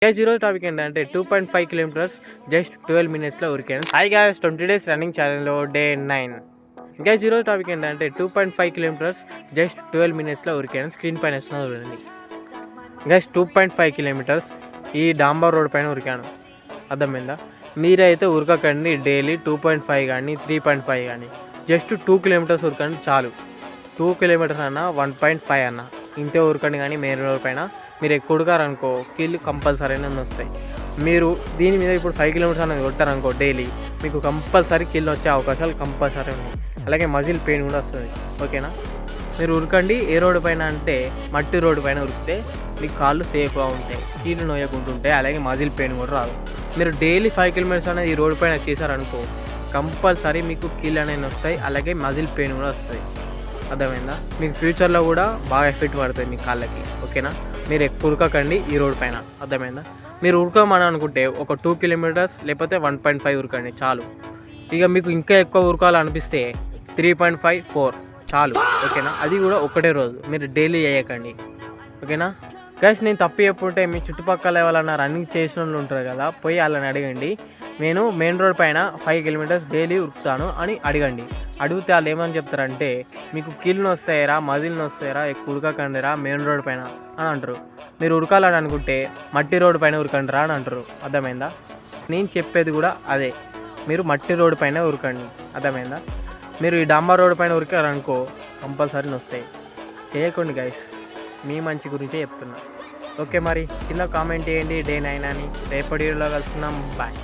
Guys ఈరోజు topic ఏంటంటే 2.5 kilometres just 12 మినిట్స్లో ఉరికాను. హాయ్ గైస్, 20 days రన్నింగ్ ఛాలెంజ్లో డే 9. గైస్ ఈరోజు టాపిక్ ఏంటంటే 2.5 కిలోమీటర్స్ జస్ట్ 12 మినిట్స్లో ఉరికాను. స్క్రీన్ పైన వేస్తున్నా చూడండి గైస్. 2.5 కిలోమీటర్స్ ఈ డాంబర్ రోడ్ పైన ఉరికాను. అర్థమైందా? మీరైతే ఉరకకండి డైలీ 2.5 కానీ 3.5 కానీ, జస్ట్ 2 kilometers ఉరకండి చాలు. 2 kilometers అన్న 1.5 అన్న ఇంతే ఉరకండి. కానీ మెయిన్ రోడ్ పైన మీరు ఎక్కువ ఉడకారనుకో కీళ్ళు కంపల్సరీ వస్తాయి. మీరు దీని మీద ఇప్పుడు 5 kilometers అనేది కొట్టారనుకో డైలీ, మీకు కంపల్సరీ కీళ్ళు వచ్చే అవకాశాలు కంపల్సరీ ఉన్నాయి. అలాగే మజిల్ పెయిన్ కూడా వస్తుంది. ఓకేనా? మీరు ఉరకండి. ఏ రోడ్డు పైన అంటే మట్టి రోడ్డు పైన ఉరికితే మీకు కాళ్ళు సేఫ్గా ఉంటాయి, కీళ్ళు నోయకుంటుంటాయి, అలాగే మజిల్ పెయిన్ కూడా రాదు. మీరు డైలీ 5 kilometers అనేది ఈ రోడ్డు పైన చేశారనుకో కంపల్సరీ మీకు కీళ్ళు అనేవి వస్తాయి, అలాగే మజిల్ పెయిన్ కూడా వస్తాయి. అర్థమైందా? మీకు ఫ్యూచర్లో కూడా బాగా ఎఫెక్ట్ పడుతుంది మీ కాళ్ళకి. ఓకేనా? మీరు ఎక్కువ ఉరకకండి ఈ రోడ్ పైన. అర్థమైందా? మీరు ఉరకమని అనుకుంటే ఒక 2 kilometers లేకపోతే 1.5 ఉరకండి చాలు. ఇక మీకు ఇంకా ఎక్కువ ఉరకాలనిపిస్తే 3.5, 4 చాలు. ఓకేనా? అది కూడా ఒకటే రోజు, మీరు డైలీ చేయకండి. ఓకేనా గైస్? నేను తప్పు చెప్పుంటే మీ చుట్టుపక్కల ఎవరైనా రన్నింగ్ చేసిన వాళ్ళు ఉంటారు కదా, పోయి వాళ్ళని అడగండి. నేను మెయిన్ రోడ్ పైన 5 kilometers డైలీ ఉరుకుతాను అని అడగండి. అడిగితే వాళ్ళు ఏమని చెప్తారంటే, మీకు కీళ్ళు వస్తాయరా, మజిల్ని వస్తాయరా, ఎక్కువ ఉరకకండిరా మెయిన్ రోడ్ పైన అని అంటారు. మీరు ఉరకాలని అనుకుంటే మట్టి రోడ్డు పైన ఉరకండిరా అని అంటారు. అర్థమైందా? నేను చెప్పేది కూడా అదే, మీరు మట్టి రోడ్డు పైన ఉరకండి. అర్థమైందా? మీరు ఈ డాంబర్ రోడ్డు పైన ఉరికారనుకో కంపల్సరీ వస్తాయి. చేయకండి గైస్, మీ మంచి గురించే చెప్తున్నా. ఓకే, మరి కింద కామెంట్ చేయండి డే 9 అని. రేపటి వీడియోలో కలుసుకుందాం. బాయ్.